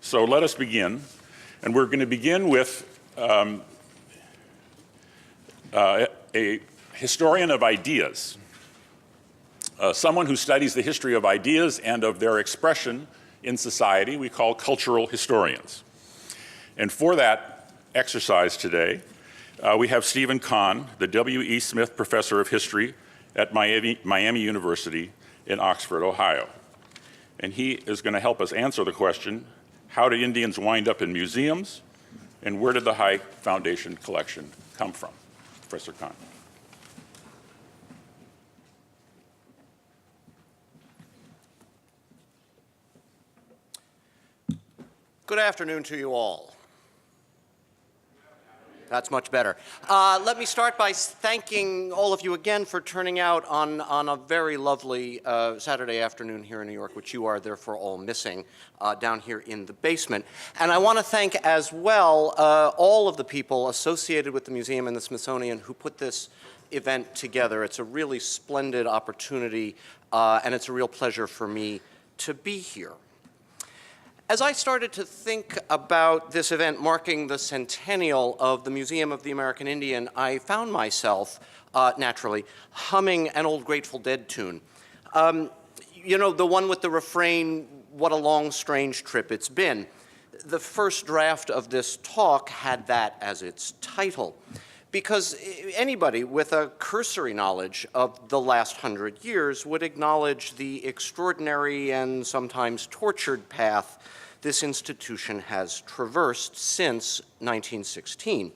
So let us begin. And we're going to begin with a historian of ideas, someone who studies the history of ideas and of their expression in society. We call cultural historians. And for that exercise today, we have Stephen Kahn, the W.E. Smith Professor of History at Miami University in Oxford, Ohio. And he is going to help us answer the question, how did Indians wind up in museums, and where did the High Foundation collection come from? Professor Kahn. Good afternoon to you all. That's much better. Let me start by thanking all of you again for turning out on a very lovely Saturday afternoon here in New York, which you are therefore all missing down here in the basement. And I want to thank as well all of the people associated with the museum and the Smithsonian who put this event together. It's a really splendid opportunity, and it's a real pleasure for me to be here. As I started to think about this event marking the centennial of the Museum of the American Indian, I found myself, naturally, humming an old Grateful Dead tune. You know, the one with the refrain, "What a long, strange trip it's been." The first draft of this talk had that as its title, because anybody with a cursory knowledge of the last 100 years would acknowledge the extraordinary and sometimes tortured path this institution has traversed since 1916.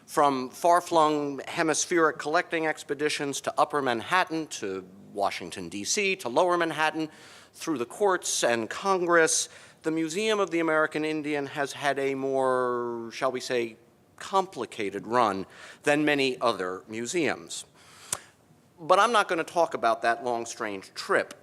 From far-flung hemispheric collecting expeditions to Upper Manhattan, to Washington, D.C., to Lower Manhattan, through the courts and Congress, the Museum of the American Indian has had a more, shall we say, complicated run than many other museums. But I'm not going to talk about that long, strange trip.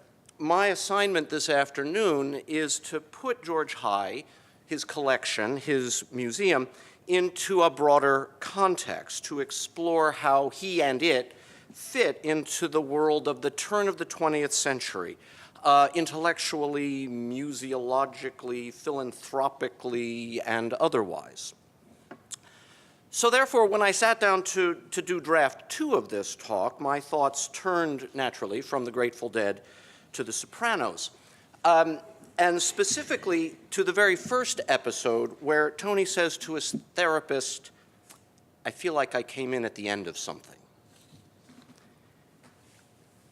My assignment this afternoon is to put George High, his collection, his museum, into a broader context, to explore how he and it fit into the world of the turn of the 20th century, intellectually, museologically, philanthropically, and otherwise. So therefore, when I sat down to do draft 2 of this talk, my thoughts turned naturally from the Grateful Dead to the Sopranos, and specifically to the very first episode where Tony says to his therapist, "I feel like I came in at the end of something."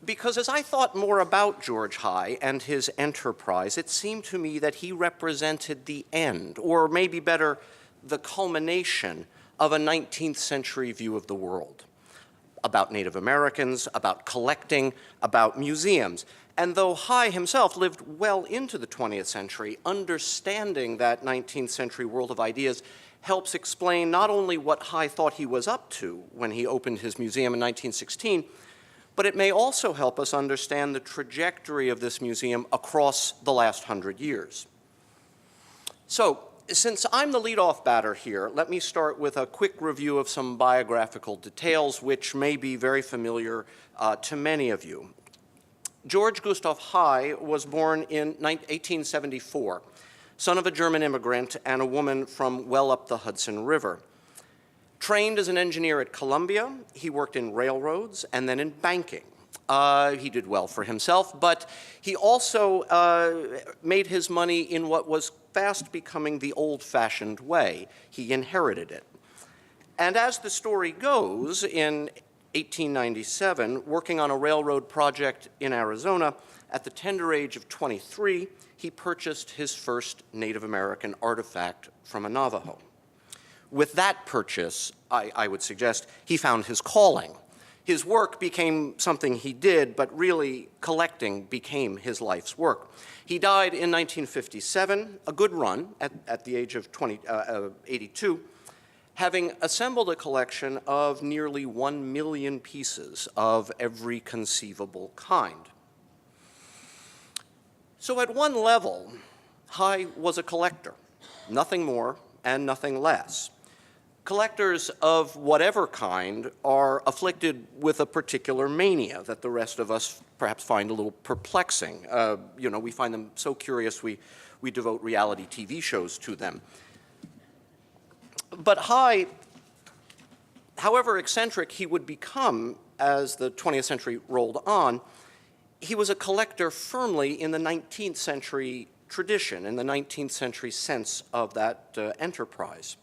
Because as I thought more about George High and his enterprise, it seemed to me that he represented the end, or maybe better, the culmination of a 19th century view of the world, about Native Americans, about collecting, about museums. And though High himself lived well into the 20th century, understanding that 19th century world of ideas helps explain not only what High thought he was up to when he opened his museum in 1916, but it may also help us understand the trajectory of this museum across the last 100 years. So, since I'm the leadoff batter here, let me start with a quick review of some biographical details which may be very familiar to many of you. George Gustav High was born in 1874, son of a German immigrant and a woman from well up the Hudson River. Trained as an engineer at Columbia, he worked in railroads and then in banking. He did well for himself, but he also made his money in what was fast becoming the old-fashioned way. He inherited it. And as the story goes, in 1897, working on a railroad project in Arizona, at the tender age of 23, he purchased his first Native American artifact from a Navajo. With that purchase, I would suggest, he found his calling. His work became something he did, but really collecting became his life's work. He died in 1957, a good run at the age of 82, having assembled a collection of nearly 1 million pieces of every conceivable kind. So at one level, High was a collector, nothing more and nothing less. Collectors of whatever kind are afflicted with a particular mania that the rest of us perhaps find a little perplexing. We find them so curious we we devote reality TV shows to them. But High, however eccentric he would become as the 20th century rolled on, he was a collector firmly in the 19th century tradition, in the 19th century sense of that enterprise.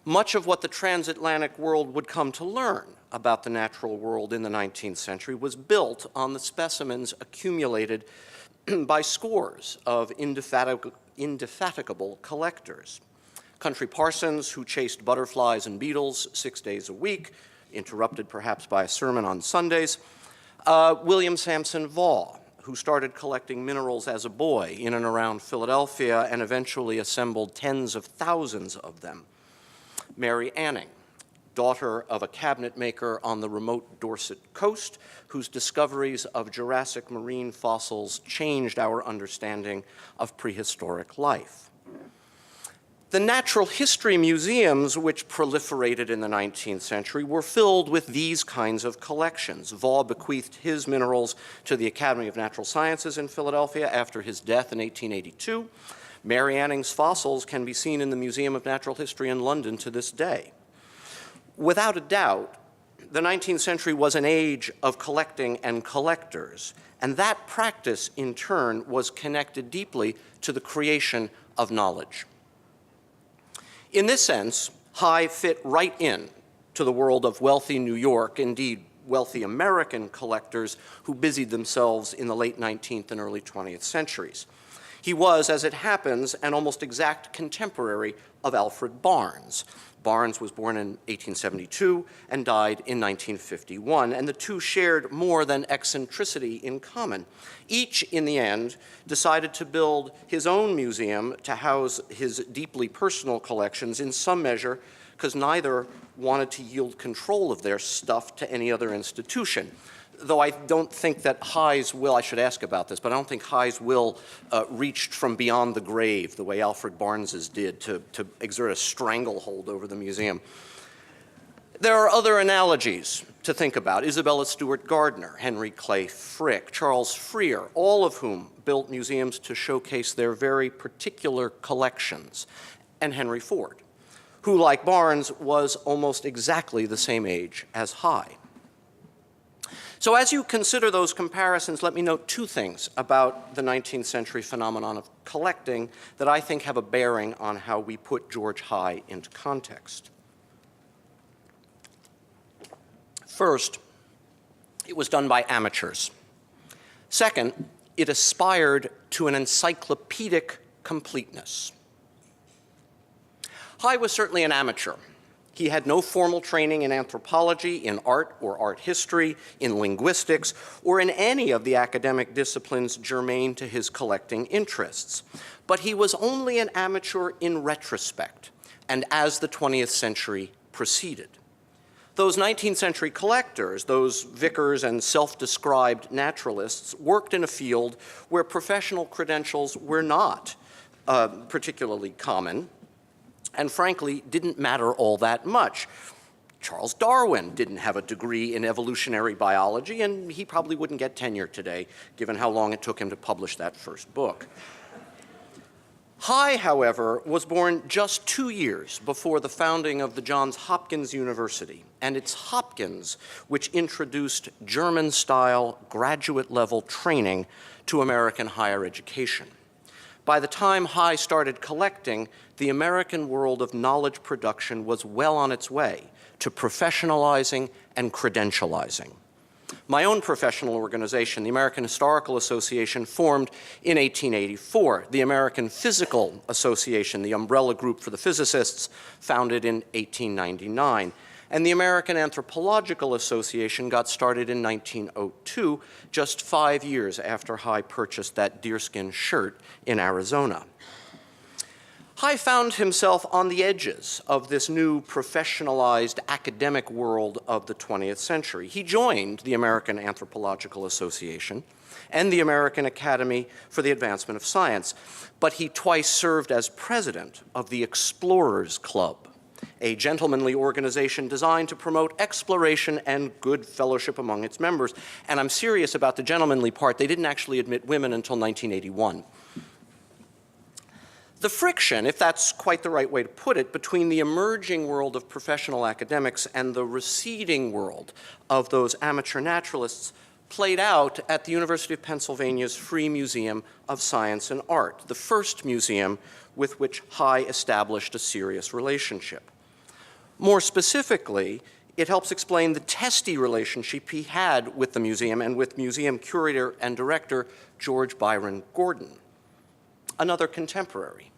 Much of what the transatlantic world would come to learn about the natural world in the 19th century was built on the specimens accumulated by scores of indefatigable collectors. Country parsons who chased butterflies and beetles 6 days a week, interrupted perhaps by a sermon on Sundays. William Sampson Vaugh, who started collecting minerals as a boy in and around Philadelphia and eventually assembled tens of thousands of them. Mary Anning, daughter of a cabinet maker on the remote Dorset coast, whose discoveries of Jurassic marine fossils changed our understanding of prehistoric life. The natural history museums which proliferated in the 19th century were filled with these kinds of collections. Vaugh bequeathed his minerals to the Academy of Natural Sciences in Philadelphia after his death in 1882. Mary Anning's fossils can be seen in the Museum of Natural History in London to this day. Without a doubt, the 19th century was an age of collecting and collectors, and that practice, in turn, was connected deeply to the creation of knowledge. In this sense, High fit right in to the world of wealthy New York, indeed wealthy American collectors who busied themselves in the late 19th and early 20th centuries. He was, as it happens, an almost exact contemporary of Alfred Barnes. Barnes was born in 1872 and died in 1951, and the two shared more than eccentricity in common. Each, in the end, decided to build his own museum to house his deeply personal collections, in some measure because neither wanted to yield control of their stuff to any other institution. Though I don't think that High's will, I should ask about this, but I don't think High's will reached from beyond the grave the way Alfred Barnes's did to exert a stranglehold over the museum. There are other analogies to think about. Isabella Stewart Gardner, Henry Clay Frick, Charles Freer, all of whom built museums to showcase their very particular collections, and Henry Ford, who, like Barnes, was almost exactly the same age as High. So as you consider those comparisons, let me note two things about the 19th century phenomenon of collecting that I think have a bearing on how we put George High into context. First, it was done by amateurs. Second, it aspired to an encyclopedic completeness. High was certainly an amateur. He had no formal training in anthropology, in art or art history, in linguistics, or in any of the academic disciplines germane to his collecting interests. But he was only an amateur in retrospect, and as the 20th century proceeded. Those 19th century collectors, those vicars and self-described naturalists, worked in a field where professional credentials were not particularly common, and frankly, didn't matter all that much. Charles Darwin didn't have a degree in evolutionary biology, and he probably wouldn't get tenure today, given how long it took him to publish that first book. High, however, was born just 2 years before the founding of the Johns Hopkins University, and it's Hopkins which introduced German-style graduate-level training to American higher education. By the time High started collecting, the American world of knowledge production was well on its way to professionalizing and credentializing. My own professional organization, the American Historical Association, formed in 1884. The American Physical Association, the umbrella group for the physicists, founded in 1899. And the American Anthropological Association got started in 1902, just 5 years after High purchased that deerskin shirt in Arizona. High found himself on the edges of this new professionalized academic world of the 20th century. He joined the American Anthropological Association and the American Academy for the Advancement of Science, but he twice served as president of the Explorers Club, a gentlemanly organization designed to promote exploration and good fellowship among its members. And I'm serious about the gentlemanly part. They didn't actually admit women until 1981. The friction, if that's quite the right way to put it, between the emerging world of professional academics and the receding world of those amateur naturalists played out at the University of Pennsylvania's Free Museum of Science and Art, the first museum with which High established a serious relationship. More specifically, it helps explain the testy relationship he had with the museum and with museum curator and director George Byron Gordon, another contemporary.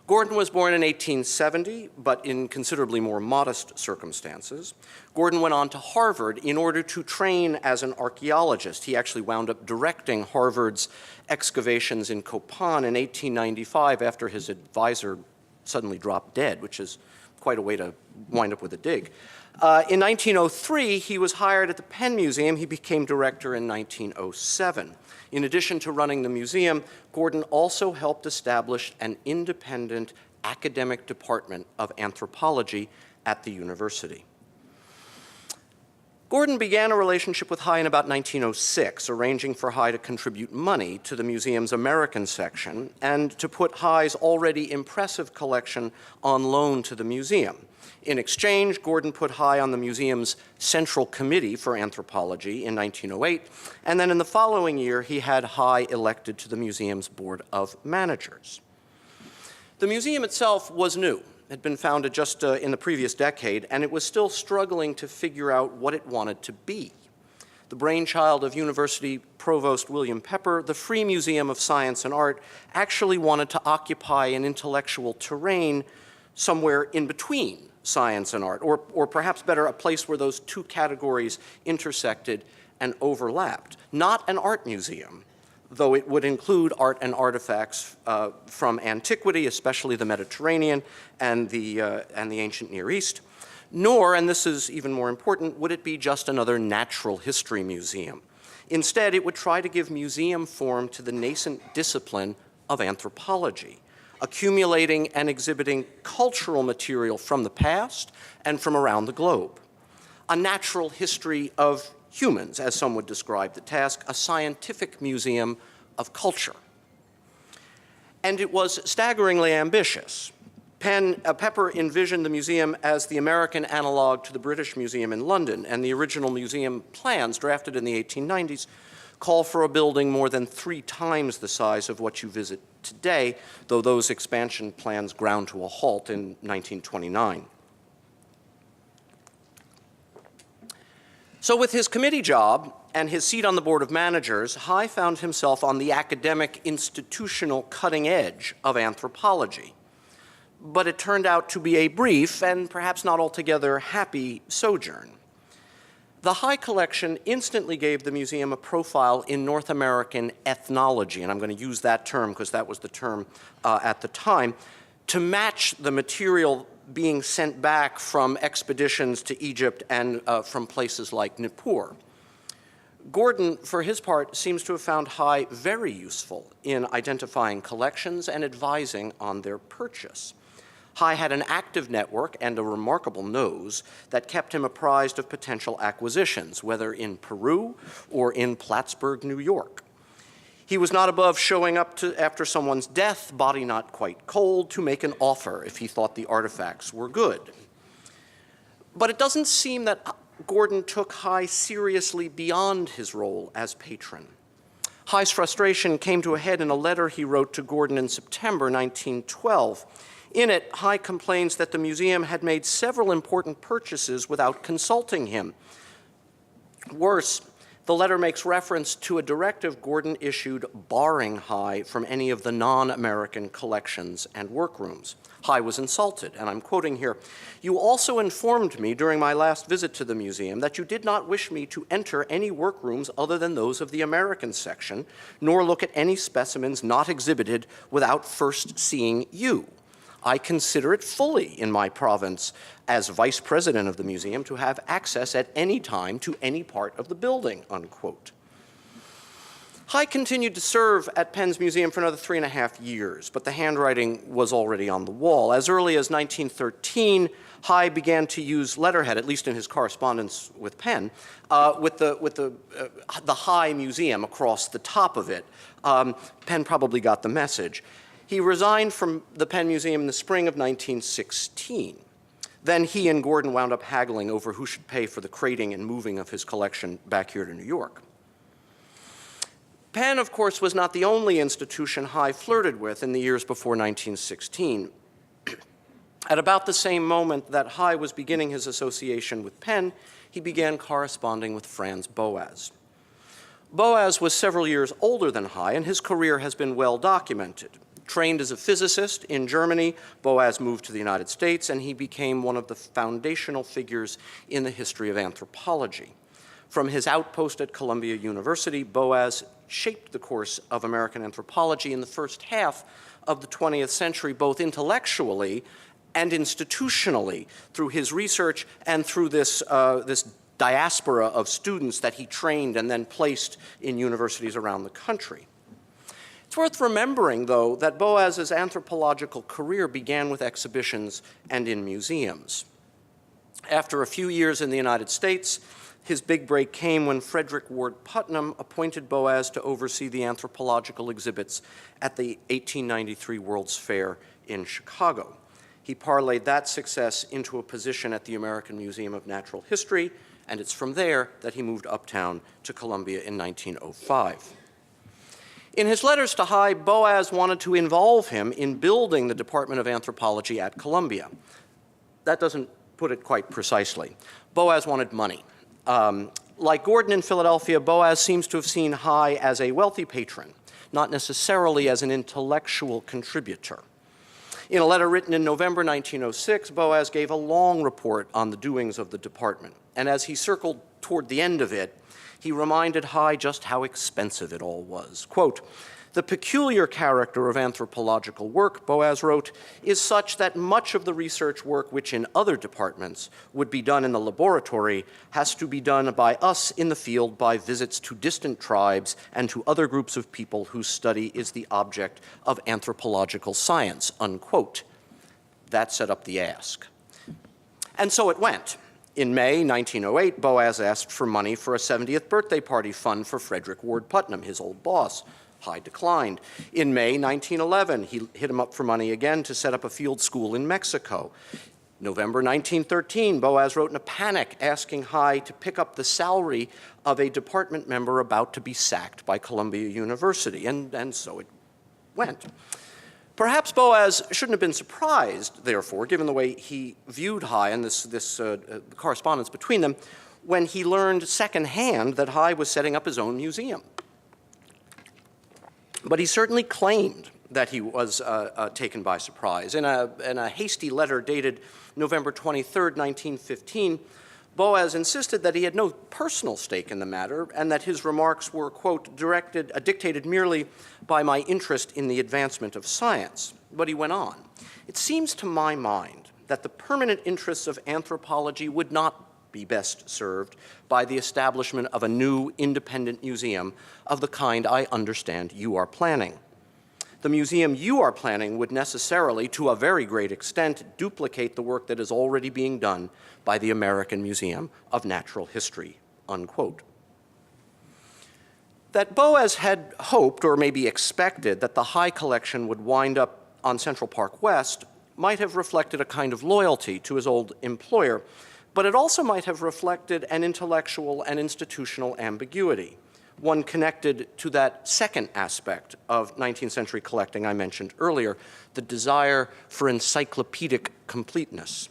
Gordon was born in 1870, but in considerably more modest circumstances. Gordon went on to Harvard in order to train as an archaeologist. He actually wound up directing Harvard's excavations in Copan in 1895 after his advisor suddenly dropped dead, which is quite a way to wind up with a dig. In 1903, he was hired at the Penn Museum. He became director in 1907. In addition to running the museum, Gordon also helped establish an independent academic department of anthropology at the university. Gordon began a relationship with High in about 1906, arranging for High to contribute money to the museum's American section and to put High's already impressive collection on loan to the museum. In exchange, Gordon put High on the museum's Central Committee for Anthropology in 1908, and then in the following year, he had High elected to the museum's Board of Managers. The museum itself was new. It had been founded just in the previous decade, and it was still struggling to figure out what it wanted to be. The brainchild of University Provost William Pepper, the Free Museum of Science and Art actually wanted to occupy an intellectual terrain somewhere in between science and art, or perhaps better, a place where those two categories intersected and overlapped. Not an art museum, though it would include art and artifacts from antiquity, especially the Mediterranean and the ancient Near East, nor, and this is even more important, would it be just another natural history museum. Instead, it would try to give museum form to the nascent discipline of anthropology, accumulating and exhibiting cultural material from the past and from around the globe. A natural history of humans, as some would describe the task, a scientific museum of culture. And it was staggeringly ambitious. Pepper envisioned the museum as the American analog to the British Museum in London, and the original museum plans, drafted in the 1890s, call for a building more than 3 times the size of what you visit today, though those expansion plans ground to a halt in 1929. So with his committee job and his seat on the Board of Managers, High found himself on the academic institutional cutting edge of anthropology. But it turned out to be a brief and perhaps not altogether happy sojourn. The High collection instantly gave the museum a profile in North American ethnology, and I'm going to use that term because that was the term at the time, to match the material being sent back from expeditions to Egypt and from places like Nippur. Gordon, for his part, seems to have found High very useful in identifying collections and advising on their purchase. High had an active network and a remarkable nose that kept him apprised of potential acquisitions, whether in Peru or in Plattsburgh, New York. He was not above showing up after someone's death, body not quite cold, to make an offer if he thought the artifacts were good. But it doesn't seem that Gordon took High seriously beyond his role as patron. High's frustration came to a head in a letter he wrote to Gordon in September 1912. In it, High complains that the museum had made several important purchases without consulting him. Worse, the letter makes reference to a directive Gordon issued barring High from any of the non-American collections and workrooms. High was insulted, and I'm quoting here, "You also informed me during my last visit to the museum that you did not wish me to enter any workrooms other than those of the American section, nor look at any specimens not exhibited without first seeing you. I consider it fully in my province as vice president of the museum to have access at any time to any part of the building," unquote. High continued to serve at Penn's museum for another 3.5 years, but the handwriting was already on the wall. As early as 1913, High began to use letterhead, at least in his correspondence with Penn, with the High Museum across the top of it. Penn probably got the message. He resigned from the Penn Museum in the spring of 1916. Then he and Gordon wound up haggling over who should pay for the crating and moving of his collection back here to New York. Penn, of course, was not the only institution High flirted with in the years before 1916. At about the same moment that High was beginning his association with Penn, he began corresponding with Franz Boas. Boas was several years older than High, and his career has been well documented. Trained as a physicist in Germany, Boas moved to the United States, and he became one of the foundational figures in the history of anthropology. From his outpost at Columbia University, Boas shaped the course of American anthropology in the first half of the 20th century, both intellectually and institutionally, through his research and through this diaspora of students that he trained and then placed in universities around the country. It's worth remembering, though, that Boas's anthropological career began with exhibitions and in museums. After a few years in the United States, his big break came when Frederick Ward Putnam appointed Boas to oversee the anthropological exhibits at the 1893 World's Fair in Chicago. He parlayed that success into a position at the American Museum of Natural History, and it's from there that he moved uptown to Columbia in 1905. In his letters to High, Boas wanted to involve him in building the Department of Anthropology at Columbia. That doesn't put it quite precisely. Boas wanted money. Like Gordon in Philadelphia, Boas seems to have seen High as a wealthy patron, not necessarily as an intellectual contributor. In a letter written in November 1906, Boas gave a long report on the doings of the department, and as he circled toward the end of it, he reminded High just how expensive it all was. Quote, "The peculiar character of anthropological work," Boas wrote, "is such that much of the research work which in other departments would be done in the laboratory has to be done by us in the field by visits to distant tribes and to other groups of people whose study is the object of anthropological science," unquote. That set up the ask. And so it went. In May 1908, Boas asked for money for a 70th birthday party fund for Frederick Ward Putnam, his old boss. High declined. In May 1911, he hit him up for money again to set up a field school in Mexico. November 1913, Boas wrote in a panic asking High to pick up the salary of a department member about to be sacked by Columbia University, and so it went. Perhaps Boas shouldn't have been surprised, therefore, given the way he viewed High and this correspondence between them, when he learned secondhand that High was setting up his own museum. But he certainly claimed that he was taken by surprise. In a hasty letter dated November 23, 1915, Boas insisted that he had no personal stake in the matter and that his remarks were, quote, dictated merely by my interest in the advancement of science. But he went on, "It seems to my mind that the permanent interests of anthropology would not be best served by the establishment of a new independent museum of the kind I understand you are planning. The museum you are planning would necessarily, to a very great extent, duplicate the work that is already being done by the American Museum of Natural History," unquote. That Boas had hoped, or maybe expected, that the High collection would wind up on Central Park West might have reflected a kind of loyalty to his old employer, but it also might have reflected an intellectual and institutional ambiguity, one connected to that second aspect of 19th century collecting I mentioned earlier, the desire for encyclopedic completeness.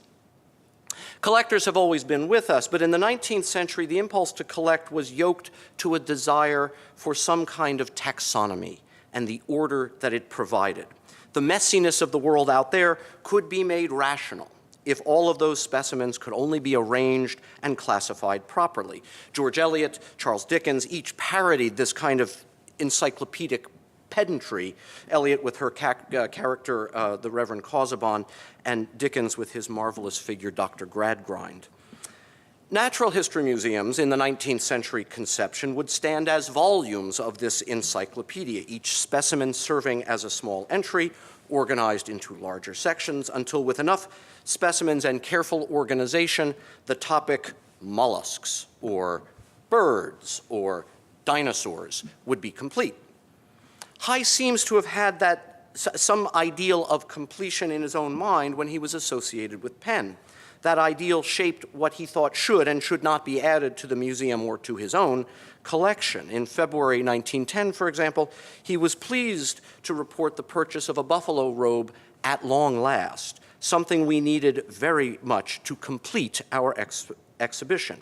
Collectors have always been with us, but in the 19th century, the impulse to collect was yoked to a desire for some kind of taxonomy and the order that it provided. The messiness of the world out there could be made rational if all of those specimens could only be arranged and classified properly. George Eliot, Charles Dickens, each parodied this kind of encyclopedic pedantry, Eliot with her character, the Reverend Casaubon, and Dickens with his marvelous figure, Dr. Gradgrind. Natural history museums in the 19th century conception would stand as volumes of this encyclopedia, each specimen serving as a small entry, organized into larger sections, until with enough specimens and careful organization, the topic mollusks, or birds, or dinosaurs would be complete. High seems to have had that some ideal of completion in his own mind when he was associated with Penn. That ideal shaped what he thought should and should not be added to the museum or to his own collection. In February 1910, for example, he was pleased to report the purchase of a buffalo robe at long last, something we needed very much to complete our exhibition.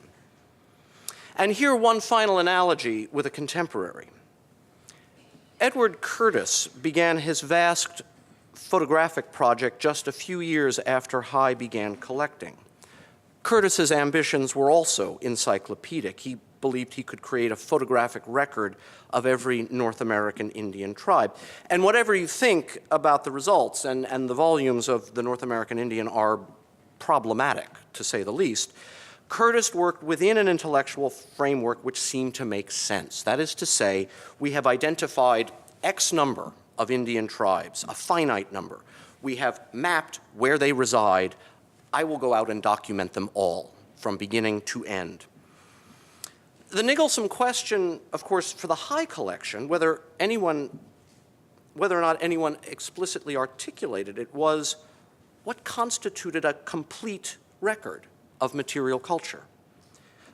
And here one final analogy with a contemporary. Edward Curtis began his vast photographic project just a few years after High began collecting. Curtis's ambitions were also encyclopedic. He believed he could create a photographic record of every North American Indian tribe. And whatever you think about the results, and the volumes of the North American Indian are problematic, to say the least, Curtis worked within an intellectual framework which seemed to make sense. That is to say, we have identified X number of Indian tribes, a finite number. We have mapped where they reside. I will go out and document them all from beginning to end. The nigglesome question, of course, for the High collection, whether or not anyone explicitly articulated it, was what constituted a complete record of material culture.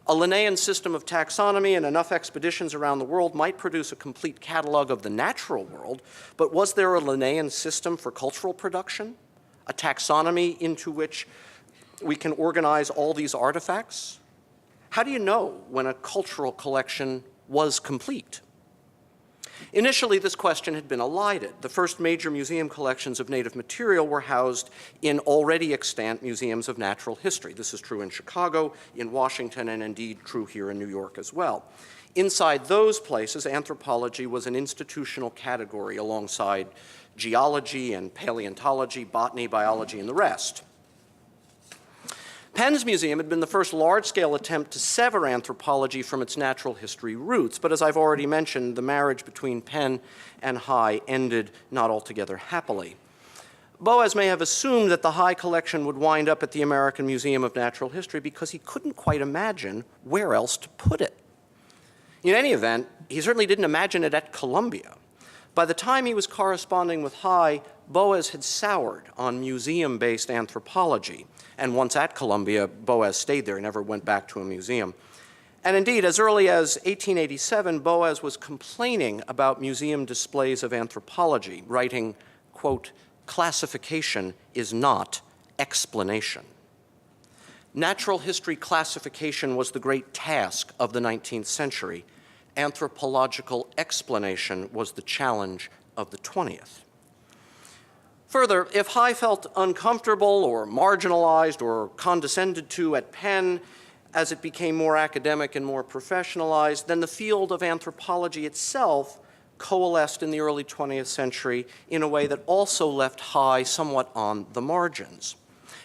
A Linnaean system of taxonomy and enough expeditions around the world might produce a complete catalog of the natural world, but was there a Linnaean system for cultural production? A taxonomy into which we can organize all these artifacts? How do you know when a cultural collection was complete? Initially, this question had been elided. The first major museum collections of native material were housed in already extant museums of natural history. This is true in Chicago, in Washington, and indeed true here in New York as well. Inside those places, anthropology was an institutional category alongside geology and paleontology, botany, biology, and the rest. Penn's museum had been the first large-scale attempt to sever anthropology from its natural history roots, but as I've already mentioned, the marriage between Penn and High ended not altogether happily. Boas may have assumed that the High collection would wind up at the American Museum of Natural History because he couldn't quite imagine where else to put it. In any event, he certainly didn't imagine it at Columbia. By the time he was corresponding with High, Boas had soured on museum-based anthropology. And once at Columbia, Boas stayed there. He never went back to a museum. And indeed, as early as 1887, Boas was complaining about museum displays of anthropology, writing, quote, "Classification is not explanation." Natural history classification was the great task of the 19th century. Anthropological explanation was the challenge of the 20th. Further, if High felt uncomfortable or marginalized or condescended to at Penn as it became more academic and more professionalized, then the field of anthropology itself coalesced in the early 20th century in a way that also left High somewhat on the margins.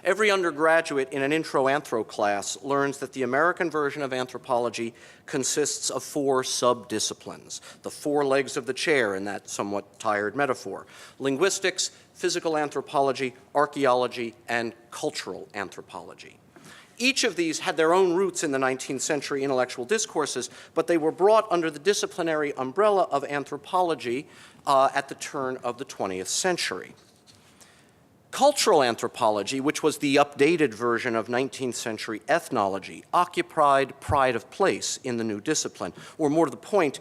Every undergraduate in an intro anthro class learns that the American version of anthropology consists of 4 sub-disciplines, the 4 legs of the chair in that somewhat tired metaphor: linguistics, physical anthropology, archaeology, and cultural anthropology. Each of these had their own roots in the 19th century intellectual discourses, but they were brought under the disciplinary umbrella of anthropology at the turn of the 20th century. Cultural anthropology, which was the updated version of 19th century ethnology, occupied pride of place in the new discipline. Or more to the point,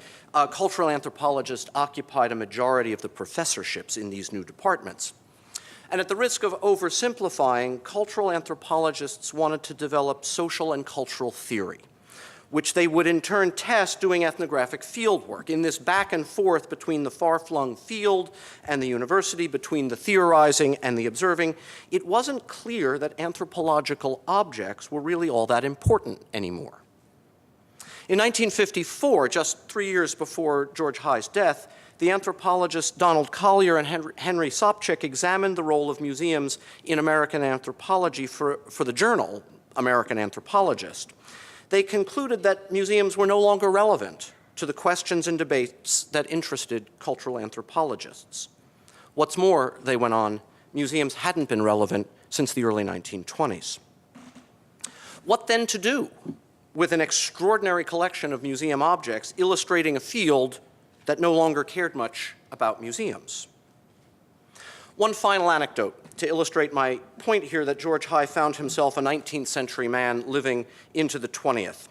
cultural anthropologists occupied a majority of the professorships in these new departments. And at the risk of oversimplifying, cultural anthropologists wanted to develop social and cultural theory, which they would in turn test doing ethnographic field work. In this back and forth between the far-flung field and the university, between the theorizing and the observing, it wasn't clear that anthropological objects were really all that important anymore. In 1954, just 3 years before George High's death, the anthropologists Donald Collier and Henry Sopcich examined the role of museums in American anthropology for the journal American Anthropologist. They concluded that museums were no longer relevant to the questions and debates that interested cultural anthropologists. What's more, they went on, museums hadn't been relevant since the early 1920s. What then to do with an extraordinary collection of museum objects illustrating a field that no longer cared much about museums? One final anecdote to illustrate my point here that George High found himself a 19th century man living into the 20th.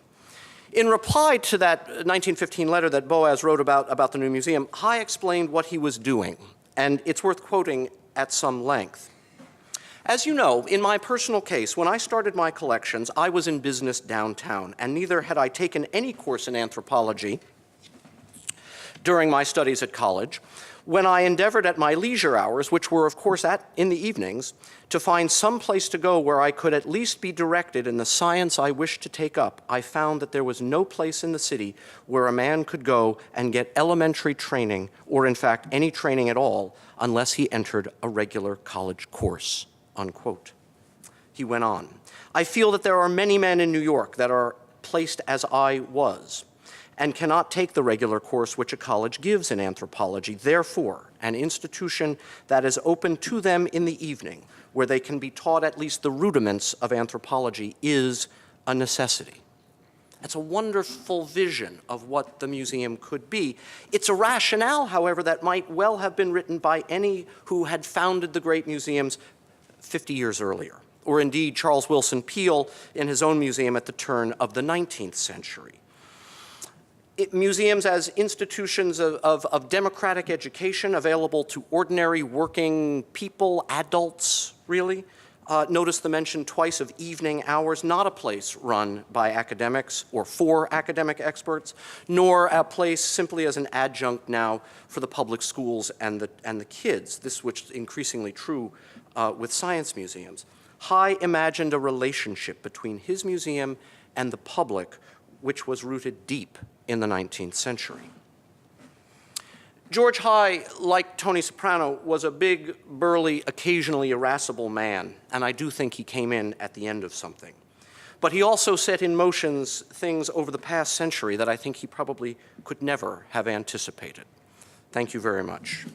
In reply to that 1915 letter that Boas wrote about the new museum, High explained what he was doing, and it's worth quoting at some length. As you know, in my personal case, when I started my collections, I was in business downtown, and neither had I taken any course in anthropology during my studies at college, when I endeavored at my leisure hours, which were of course in the evenings, to find some place to go where I could at least be directed in the science I wished to take up, I found that there was no place in the city where a man could go and get elementary training, or in fact any training at all, unless he entered a regular college course, unquote. He went on, I feel that there are many men in New York that are placed as I was, and cannot take the regular course which a college gives in anthropology. Therefore, an institution that is open to them in the evening, where they can be taught at least the rudiments of anthropology, is a necessity. That's a wonderful vision of what the museum could be. It's a rationale, however, that might well have been written by any who had founded the great museums 50 years earlier, or indeed Charles Willson Peale in his own museum at the turn of the 19th century. Museums as institutions of democratic education available to ordinary working people, adults, really. Notice the mention twice of evening hours, not a place run by academics or for academic experts, nor a place simply as an adjunct now for the public schools and the kids, this which is increasingly true with science museums. High imagined a relationship between his museum and the public which was rooted deep in the 19th century. George High, like Tony Soprano, was a big, burly, occasionally irascible man, and I do think he came in at the end of something. But he also set in motion things over the past century that I think he probably could never have anticipated. Thank you very much.